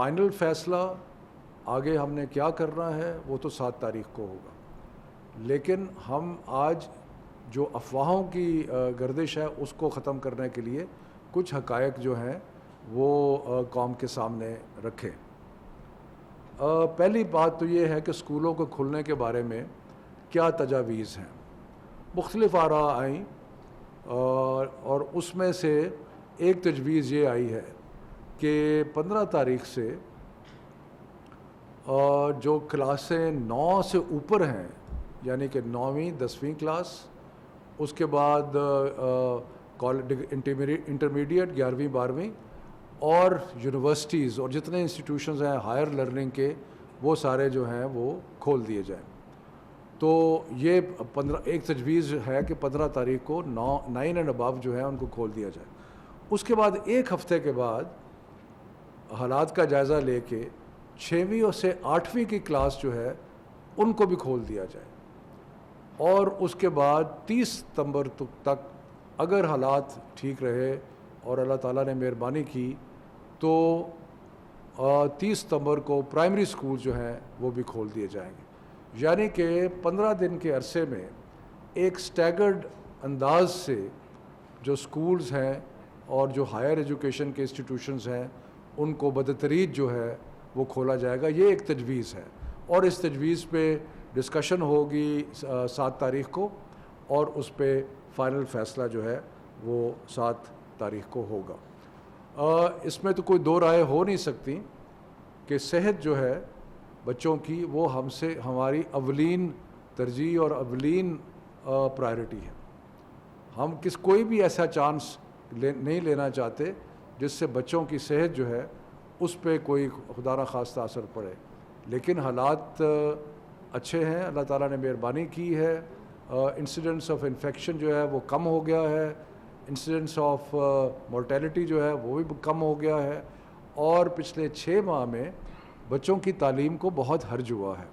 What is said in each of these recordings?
Final فیصلہ آگے ہم نے کیا کرنا ہے وہ تو 7 تاریخ کو ہوگا، لیکن ہم آج جو افواہوں کی گردش ہے اس کو ختم کرنے کے لیے کچھ حقائق جو ہیں وہ قوم کے سامنے رکھیں۔ پہلی بات تو یہ ہے کہ اسکولوں کو کھلنے کے بارے میں کیا تجاویز ہیں۔ مختلف آراء آئیں اور اس میں سے ایک تجویز یہ آئی ہے کہ 15 تاریخ سے جو کلاسیں 9 سے اوپر ہیں، یعنی کہ 9ویں 10ویں کلاس، اس کے بعد انٹرمیڈیٹ 11ویں 12ویں اور یونیورسٹیز اور جتنے انسٹیٹیوشنز ہیں ہائر لرننگ کے، وہ سارے جو ہیں وہ کھول دیے جائیں۔ تو یہ ایک تجویز ہے کہ 15 تاریخ کو 9 اینڈ ابو جو ہیں ان کو کھول دیا جائے۔ اس کے بعد ایک ہفتے کے بعد حالات کا جائزہ لے کے 6ویں سے 8ویں کی کلاس جو ہے ان کو بھی کھول دیا جائے، اور اس کے بعد 30 ستمبر تک اگر حالات ٹھیک رہے اور اللہ تعالیٰ نے مہربانی کی تو 30 ستمبر کو پرائمری اسکول جو ہیں وہ بھی کھول دیے جائیں گے۔ یعنی کہ 15 دن کے عرصے میں ایک سٹیگرڈ انداز سے جو سکولز ہیں اور جو ہائر ایجوکیشن کے انسٹیٹیوشنز ہیں ان کو بدتریج جو ہے وہ کھولا جائے گا۔ یہ ایک تجویز ہے، اور اس تجویز پہ ڈسکشن ہوگی 7 تاریخ کو، اور اس پہ فائنل فیصلہ جو ہے وہ 7 تاریخ کو ہوگا۔ اس میں تو کوئی دو رائے ہو نہیں سکتی کہ صحت جو ہے بچوں کی وہ ہماری اولین ترجیح اور اولین پرائرٹی ہے۔ ہم کوئی بھی ایسا چانس نہیں لینا چاہتے جس سے بچوں کی صحت جو ہے اس پہ کوئی خدا نخواستہ اثر پڑے، لیکن حالات اچھے ہیں، اللہ تعالیٰ نے مہربانی کی ہے۔ انسیڈنٹس آف انفیکشن جو ہے وہ کم ہو گیا ہے، انسیڈنٹس آف مورٹیلٹی جو ہے وہ بھی کم ہو گیا ہے، اور پچھلے 6 ماہ میں بچوں کی تعلیم کو بہت حرج ہوا ہے۔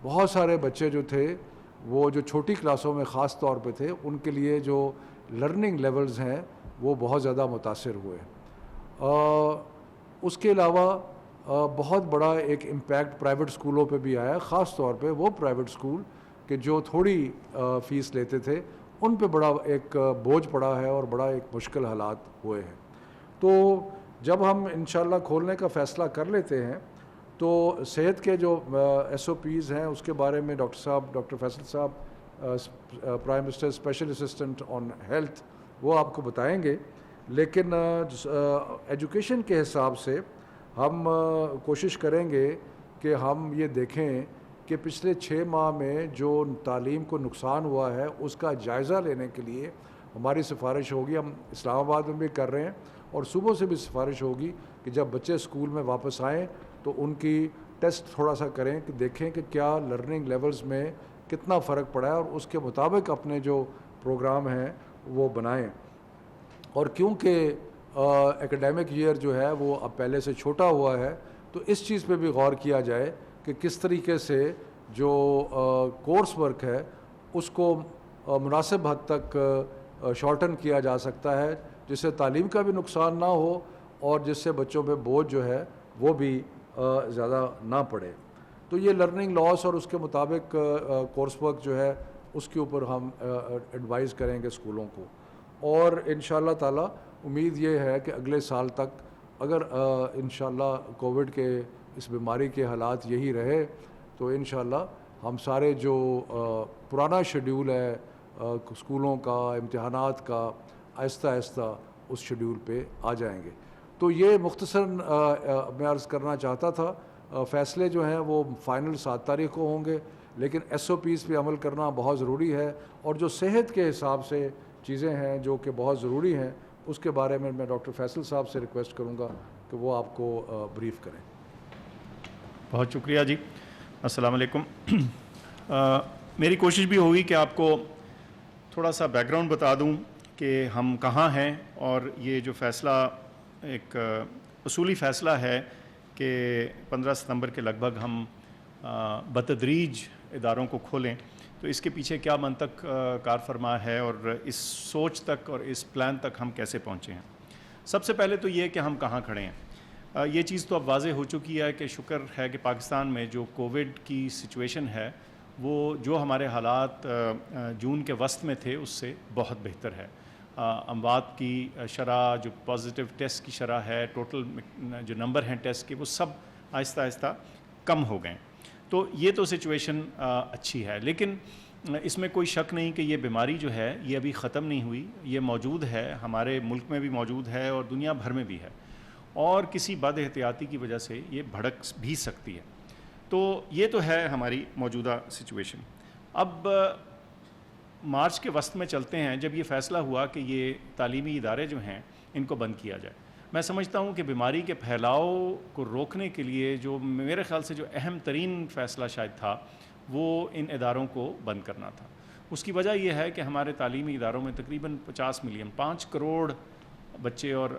بہت سارے بچے جو تھے وہ جو چھوٹی کلاسوں میں خاص طور پہ تھے، ان کے لیے جو لرننگ لیولز ہیں وہ بہت زیادہ متاثر ہوئے۔ اس کے علاوہ بہت بڑا ایک امپیکٹ پرائیویٹ اسکولوں پہ بھی آیا، خاص طور پہ وہ پرائیویٹ اسکول کہ جو تھوڑی فیس لیتے تھے ان پہ بڑا ایک بوجھ پڑا ہے اور بڑا ایک مشکل حالات ہوئے ہیں۔ تو جب ہم انشاءاللہ کھولنے کا فیصلہ کر لیتے ہیں تو صحت کے جو SOPs ہیں اس کے بارے میں ڈاکٹر فیصل صاحب prime minister special assistant on health وہ آپ کو بتائیں گے، لیکن ایجوکیشن کے حساب سے ہم کوشش کریں گے کہ ہم یہ دیکھیں کہ پچھلے 6 ماہ میں جو تعلیم کو نقصان ہوا ہے اس کا جائزہ لینے کے لیے ہماری سفارش ہوگی، ہم اسلام آباد میں بھی کر رہے ہیں اور صوبوں سے بھی سفارش ہوگی کہ جب بچے اسکول میں واپس آئیں تو ان کی ٹیسٹ تھوڑا سا کریں کہ دیکھیں کہ کیا لرننگ لیولز میں کتنا فرق پڑا ہے، اور اس کے مطابق اپنے جو پروگرام ہیں وہ بنائیں۔ اور کیونکہ ایکڈیمک ایئر جو ہے وہ اب پہلے سے چھوٹا ہوا ہے تو اس چیز پہ بھی غور کیا جائے کہ کس طریقے سے جو کورس ورک ہے اس کو مناسب حد تک شارٹن کیا جا سکتا ہے، جس سے تعلیم کا بھی نقصان نہ ہو اور جس سے بچوں پہ بوجھ جو ہے وہ بھی زیادہ نہ پڑے۔ تو یہ لرننگ لاس اور اس کے مطابق کورس ورک جو ہے اس کے اوپر ہم ایڈوائز کریں گے اسکولوں کو، اور انشاءاللہ تعالی امید یہ ہے کہ اگلے سال تک اگر انشاءاللہ کووڈ کے اس بیماری کے حالات یہی رہے تو انشاءاللہ ہم سارے جو پرانا شیڈیول ہے اسکولوں کا، امتحانات کا، آہستہ آہستہ اس شیڈیول پہ آ جائیں گے۔ تو یہ مختصر میں عرض کرنا چاہتا تھا۔ فیصلے جو ہیں وہ فائنل 7 تاریخ کو ہوں گے، لیکن SOPs پہ عمل کرنا بہت ضروری ہے، اور جو صحت کے حساب سے چیزیں ہیں جو کہ بہت ضروری ہیں اس کے بارے میں ڈاکٹر فیصل صاحب سے ریکویسٹ کروں گا کہ وہ آپ کو بریف کریں۔ بہت شکریہ جی، السلام علیکم۔ میری کوشش بھی ہوگی کہ آپ کو تھوڑا سا بیک گراؤنڈ بتا دوں کہ ہم کہاں ہیں، اور یہ جو فیصلہ ایک اصولی فیصلہ ہے کہ 15 ستمبر کے لگ بھگ ہم بتدریج اداروں کو کھولیں، تو اس کے پیچھے کیا منطق کار فرما ہے اور اس سوچ تک اور اس پلان تک ہم کیسے پہنچے ہیں۔ سب سے پہلے تو یہ کہ ہم کہاں کھڑے ہیں۔ یہ چیز تو اب واضح ہو چکی ہے کہ شکر ہے کہ پاکستان میں جو کووڈ کی سچویشن ہے وہ جو ہمارے حالات جون کے وسط میں تھے اس سے بہت بہتر ہے. اموات کی شرح، جو پازیٹیو ٹیسٹ کی شرح ہے، ٹوٹل جو نمبر ہیں ٹیسٹ کے، وہ سب آہستہ آہستہ کم ہو گئے. تو یہ تو سچویشن اچھی ہے، لیکن اس میں کوئی شک نہیں کہ یہ بیماری جو ہے یہ ابھی ختم نہیں ہوئی. یہ موجود ہے، ہمارے ملک میں بھی موجود ہے اور دنیا بھر میں بھی ہے، اور کسی بد احتیاطی کی وجہ سے یہ بھڑک بھی سکتی ہے. تو یہ تو ہے ہماری موجودہ سچویشن. اب مارچ کے وسط میں چلتے ہیں جب یہ فیصلہ ہوا کہ یہ تعلیمی ادارے جو ہیں ان کو بند کیا جائے. میں سمجھتا ہوں کہ بیماری کے پھیلاؤ کو روکنے کے لیے جو میرے خیال سے جو اہم ترین فیصلہ شاید تھا وہ ان اداروں کو بند کرنا تھا. اس کی وجہ یہ ہے کہ ہمارے تعلیمی اداروں میں تقریباً 50 ملین 5 کروڑ بچے اور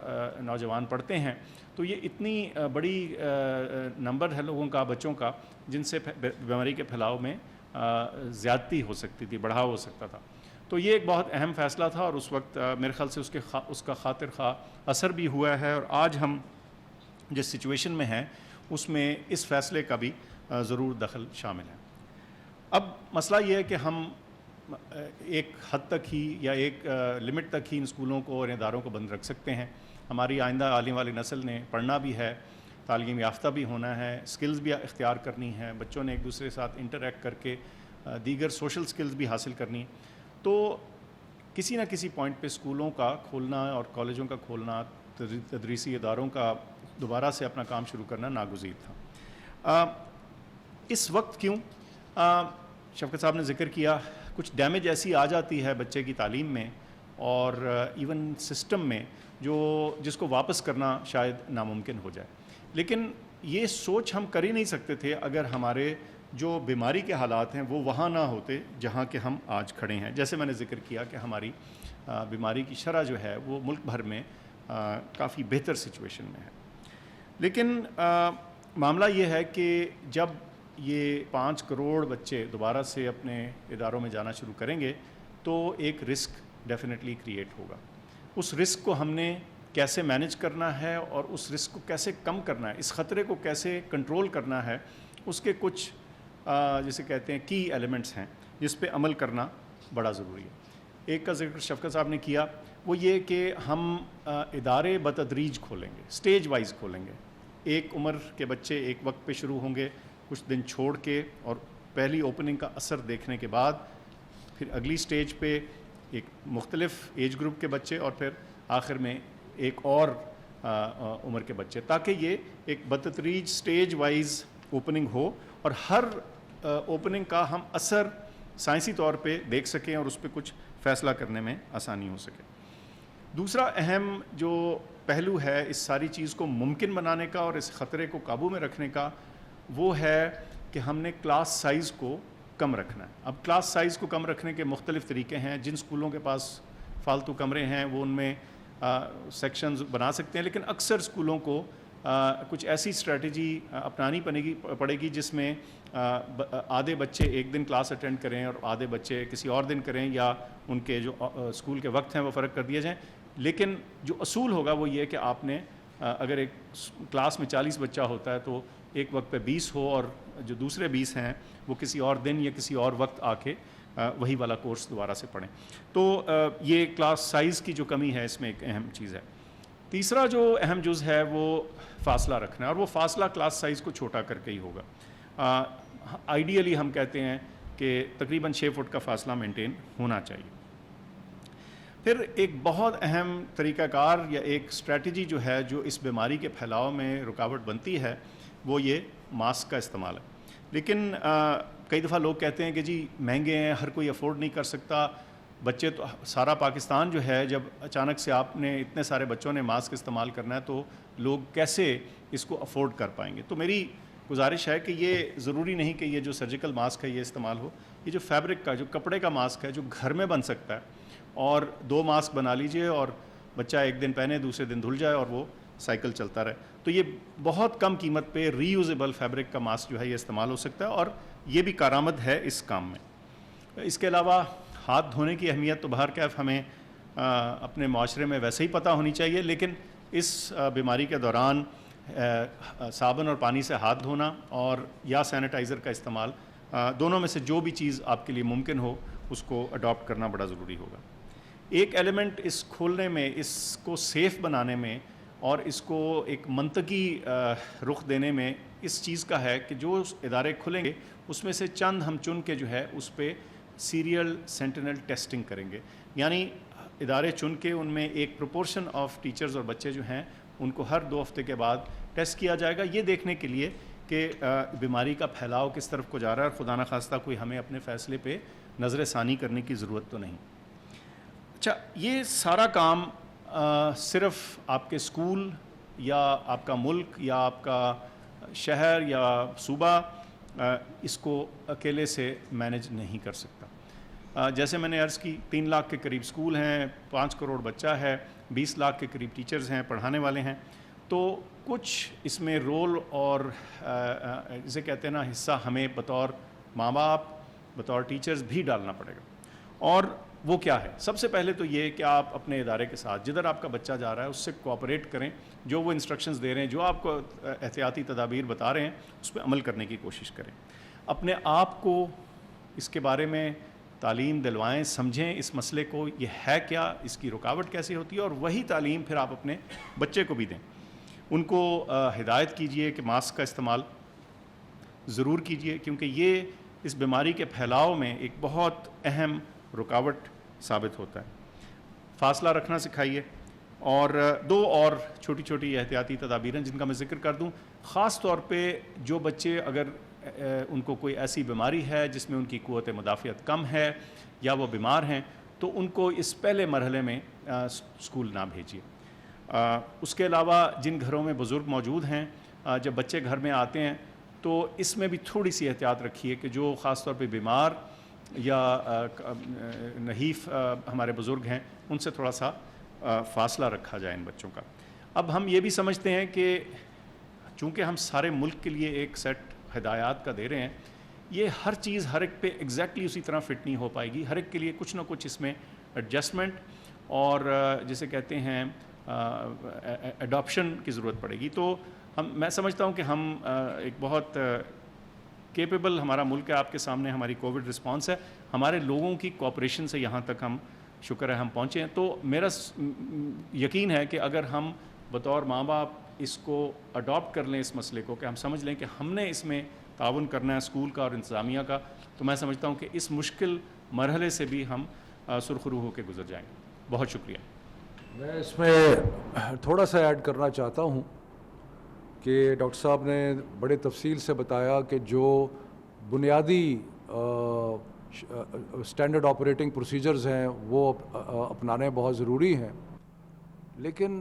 نوجوان پڑھتے ہیں. تو یہ اتنی بڑی نمبر ہے لوگوں کا، بچوں کا، جن سے بیماری کے پھیلاؤ میں زیادتی ہو سکتی تھی، بڑھاؤ ہو سکتا تھا. تو یہ ایک بہت اہم فیصلہ تھا اور اس وقت میرے خیال سے اس کا خاطر خواہ اثر بھی ہوا ہے. اور آج ہم جس سچویشن میں ہیں اس میں اس فیصلے کا بھی ضرور دخل شامل ہے. اب مسئلہ یہ ہے کہ ہم ایک حد تک ہی یا ایک لمٹ تک ہی ان اسکولوں کو اور اداروں کو بند رکھ سکتے ہیں. ہماری آئندہ آنے والی نسل نے پڑھنا بھی ہے، تعلیم یافتہ بھی ہونا ہے، سکلز بھی اختیار کرنی ہے، بچوں نے ایک دوسرے کے ساتھ انٹریکٹ کر کے دیگر سوشل سکلز بھی حاصل کرنی. تو کسی نہ کسی پوائنٹ پہ اسکولوں کا کھولنا اور کالجوں کا کھولنا، تدریسی اداروں کا دوبارہ سے اپنا کام شروع کرنا ناگزیر تھا. اس وقت کیوں؟ شفقت صاحب نے ذکر کیا کچھ ڈیمیج ایسی آ جاتی ہے بچے کی تعلیم میں اور ایون سسٹم میں جس کو واپس کرنا شاید ناممکن ہو جائے. لیکن یہ سوچ ہم کر ہی نہیں سکتے تھے اگر ہمارے جو بیماری کے حالات ہیں وہ وہاں نہ ہوتے جہاں کہ ہم آج کھڑے ہیں. جیسے میں نے ذکر کیا کہ ہماری بیماری کی شرح جو ہے وہ ملک بھر میں کافی بہتر سچویشن میں ہے. لیکن معاملہ یہ ہے کہ جب یہ 5 کروڑ بچے دوبارہ سے اپنے اداروں میں جانا شروع کریں گے تو ایک رسک ڈیفینیٹلی کریٹ ہوگا. اس رسک کو ہم نے کیسے مینیج کرنا ہے اور اس رسک کو کیسے کم کرنا ہے، اس خطرے کو کیسے کنٹرول کرنا ہے، اس کے کچھ جسے کہتے ہیں کی ایلیمنٹس ہیں جس پہ عمل کرنا بڑا ضروری ہے. ایک کا ذکر شفقت صاحب نے کیا، وہ یہ کہ ہم ادارے بتدریج کھولیں گے، سٹیج وائز کھولیں گے. ایک عمر کے بچے ایک وقت پہ شروع ہوں گے، کچھ دن چھوڑ کے، اور پہلی اوپننگ کا اثر دیکھنے کے بعد پھر اگلی سٹیج پہ ایک مختلف ایج گروپ کے بچے، اور پھر آخر میں ایک اور عمر کے بچے، تاکہ یہ ایک بتدریج سٹیج وائز اوپننگ ہو اور ہر اوپننگ کا ہم اثر سائنسی طور پہ دیکھ سکیں اور اس پہ کچھ فیصلہ کرنے میں آسانی ہو سکے. دوسرا اہم جو پہلو ہے اس ساری چیز کو ممکن بنانے کا اور اس خطرے کو قابو میں رکھنے کا، وہ ہے کہ ہم نے کلاس سائز کو کم رکھنا ہے. اب کلاس سائز کو کم رکھنے کے مختلف طریقے ہیں. جن اسکولوں کے پاس فالتو کمرے ہیں وہ ان میں سیکشنز بنا سکتے ہیں، لیکن اکثر اسکولوں کو کچھ ایسی اسٹریٹجی اپنانی پڑے گی جس میں آدھے بچے ایک دن کلاس اٹینڈ کریں اور آدھے بچے کسی اور دن کریں، یا ان کے جو اسکول کے وقت ہیں وہ فرق کر دیے جائیں. لیکن جو اصول ہوگا وہ یہ کہ آپ نے اگر ایک کلاس میں 40 بچہ ہوتا ہے تو ایک وقت پہ 20 ہو، اور جو دوسرے 20 ہیں وہ کسی اور دن یا کسی اور وقت آ کے وہی والا کورس دوبارہ سے پڑھیں. تو یہ کلاس سائز کی جو کمی ہے اس میں ایک اہم چیز ہے. تیسرا جو اہم جز ہے وہ فاصلہ رکھنا ہے، اور وہ فاصلہ کلاس سائز کو چھوٹا کر کے ہی ہوگا. آئیڈیلی ہم کہتے ہیں کہ تقریباً 6 فٹ کا فاصلہ مینٹین ہونا چاہیے. پھر ایک بہت اہم طریقہ کار یا ایک اسٹریٹجی جو ہے جو اس بیماری کے پھیلاؤ میں رکاوٹ بنتی ہے وہ یہ ماسک کا استعمال ہے. لیکن کئی دفعہ لوگ کہتے ہیں کہ جی مہنگے ہیں، ہر کوئی افورڈ نہیں کر سکتا. بچے تو سارا پاکستان جو ہے، جب اچانک سے آپ نے اتنے سارے بچوں نے ماسک استعمال کرنا ہے تو لوگ کیسے اس کو افورڈ کر پائیں گے؟ تو میری گزارش ہے کہ یہ ضروری نہیں کہ یہ جو سرجیکل ماسک ہے یہ استعمال ہو. یہ جو فیبرک کا، جو کپڑے کا ماسک ہے جو گھر میں بن سکتا ہے، اور 2 ماسک بنا لیجئے اور بچہ ایک دن پہنے دوسرے دن دھل جائے اور وہ سائیکل چلتا رہے. تو یہ بہت کم قیمت پہ ری یوزیبل فیبرک کا ماسک جو ہے یہ استعمال ہو سکتا ہے، اور یہ بھی کارآمد ہے اس کام میں. اس کے علاوہ ہاتھ دھونے کی اہمیت تو بہرکیف ہمیں اپنے معاشرے میں ویسے ہی پتہ ہونی چاہیے، لیکن اس بیماری کے دوران صابن اور پانی سے ہاتھ دھونا اور یا سینیٹائزر کا استعمال، دونوں میں سے جو بھی چیز آپ کے لیے ممکن ہو اس کو اڈاپٹ کرنا بڑا ضروری ہوگا۔ ایک ایلیمنٹ اس کھولنے میں، اس کو سیف بنانے میں اور اس کو ایک منطقی رخ دینے میں اس چیز کا ہے کہ جو ادارے کھلیں گے اس میں سے چند ہم چن کے جو ہے اس پہ سیریل سینٹینل ٹیسٹنگ کریں گے، یعنی ادارے چن کے ان میں ایک پروپورشن آف ٹیچرز اور بچے جو ہیں ان کو ہر 2 ہفتے کے بعد ٹیسٹ کیا جائے گا، یہ دیکھنے کے لیے کہ بیماری کا پھیلاؤ کس طرف کو جا رہا ہے اور خدا نخواستہ کوئی ہمیں اپنے فیصلے پہ نظر ثانی کرنے کی ضرورت تو نہیں۔ اچھا، یہ سارا کام صرف آپ کے اسکول یا آپ کا ملک یا آپ کا شہر یا صوبہ اس کو اکیلے سے مینج نہیں کر سکتا۔ جیسے میں نے عرض کی 3 لاکھ کے قریب اسکول ہیں، 5 کروڑ بچہ ہے، 20 لاکھ کے قریب ٹیچرز ہیں، پڑھانے والے ہیں، تو کچھ اس میں رول اور جسے کہتے ہیں نا حصہ ہمیں بطور ماں باپ، بطور ٹیچرز بھی ڈالنا پڑے گا۔ اور وہ کیا ہے؟ سب سے پہلے تو یہ کہ آپ اپنے ادارے کے ساتھ جدھر آپ کا بچہ جا رہا ہے اس سے کوآپریٹ کریں، جو وہ انسٹرکشنز دے رہے ہیں، جو آپ کو احتیاطی تدابیر بتا رہے ہیں اس پہ عمل کرنے کی کوشش کریں، اپنے آپ کو اس کے بارے میں تعلیم دلوائیں، سمجھیں اس مسئلے کو، یہ ہے کیا، اس کی رکاوٹ کیسے ہوتی ہے، اور وہی تعلیم پھر آپ اپنے بچے کو بھی دیں۔ ان کو ہدایت کیجئے کہ ماسک کا استعمال ضرور کیجئے، کیونکہ یہ اس بیماری کے پھیلاؤ میں ایک بہت اہم رکاوٹ ثابت ہوتا ہے۔ فاصلہ رکھنا سکھائیے، اور 2 اور چھوٹی چھوٹی احتیاطی تدابیر جن کا میں ذکر کر دوں، خاص طور پہ جو بچے اگر ان کو کوئی ایسی بیماری ہے جس میں ان کی قوت مدافعت کم ہے یا وہ بیمار ہیں، تو ان کو اس پہلے مرحلے میں اسکول نہ بھیجیے۔ اس کے علاوہ جن گھروں میں بزرگ موجود ہیں، جب بچے گھر میں آتے ہیں تو اس میں بھی تھوڑی سی احتیاط رکھیے کہ جو خاص طور پہ بیمار یا نحیف ہمارے بزرگ ہیں ان سے تھوڑا سا فاصلہ رکھا جائے ان بچوں کا۔ اب ہم یہ بھی سمجھتے ہیں کہ چونکہ ہم سارے ملک کے لیے ایک سیٹ ہدایات کا دے رہے ہیں، یہ ہر چیز ہر ایک پہ ایگزیکٹلی اسی طرح فٹ نہیں ہو پائے گی، ہر ایک کے لیے کچھ نہ کچھ اس میں ایڈجسٹمنٹ اور جسے کہتے ہیں اڈاپشن کی ضرورت پڑے گی۔ تو میں سمجھتا ہوں کہ ہم ایک بہت کیپیبل ہمارا ملک ہے، آپ کے سامنے ہماری کووڈ رسپانس ہے، ہمارے لوگوں کی کوآپریشن سے یہاں تک ہم شکر ہے ہم پہنچے ہیں۔ تو میرا یقین ہے کہ اگر ہم بطور ماں باپ اس کو اڈاپٹ کر لیں، اس مسئلے کو کہ ہم سمجھ لیں کہ ہم نے اس میں تعاون کرنا ہے اسکول کا اور انتظامیہ کا، تو میں سمجھتا ہوں کہ اس مشکل مرحلے سے بھی ہم سرخرو ہو کے گزر جائیں گے۔ بہت شکریہ۔ میں اس میں تھوڑا سا ایڈ کرنا چاہتا ہوں کہ ڈاکٹر صاحب نے بڑے تفصیل سے بتایا کہ جو بنیادی اسٹینڈرڈ آپریٹنگ پروسیجرز ہیں وہ اپنانے بہت ضروری ہیں، لیکن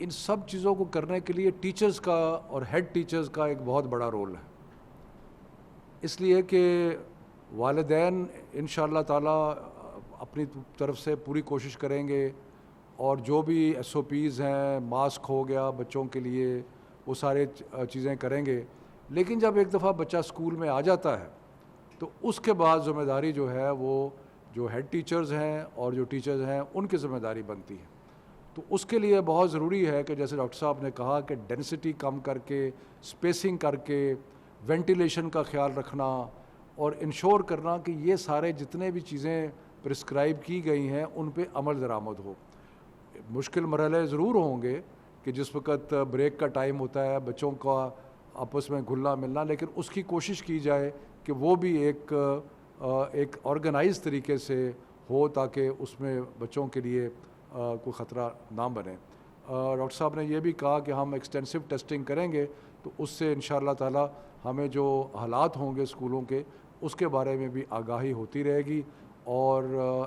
ان سب چیزوں کو کرنے کے لیے ٹیچرز کا اور ہیڈ ٹیچرز کا ایک بہت بڑا رول ہے، اس لیے کہ والدین انشاءاللہ تعالیٰ اپنی طرف سے پوری کوشش کریں گے اور جو بھی SOPs ہیں، ماسک ہو گیا بچوں کے لیے، وہ سارے چیزیں کریں گے، لیکن جب ایک دفعہ بچہ اسکول میں آ جاتا ہے تو اس کے بعد ذمہ داری جو ہے وہ جو ہیڈ ٹیچرز ہیں اور جو ٹیچرز ہیں ان کی ذمہ داری بنتی ہے۔ تو اس کے لیے بہت ضروری ہے کہ جیسے ڈاکٹر صاحب نے کہا کہ ڈینسٹی کم کر کے، اسپیسنگ کر کے، وینٹیلیشن کا خیال رکھنا اور انشور کرنا کہ یہ سارے جتنے بھی چیزیں پرسکرائب کی گئی ہیں ان پہ عمل درآمد ہو۔ مشکل مرحلے ضرور ہوں گے کہ جس وقت بریک کا ٹائم ہوتا ہے بچوں کا آپس میں گھلنا ملنا، لیکن اس کی کوشش کی جائے کہ وہ بھی ایک آرگنائز طریقے سے ہو تاکہ اس میں بچوں کے لیے کوئی خطرہ نہ بنے۔ ڈاکٹر صاحب نے یہ بھی کہا کہ ہم ایکسٹینسو ٹیسٹنگ کریں گے تو اس سے انشاءاللہ تعالی ہمیں جو حالات ہوں گے اسکولوں کے اس کے بارے میں بھی آگاہی ہوتی رہے گی، اور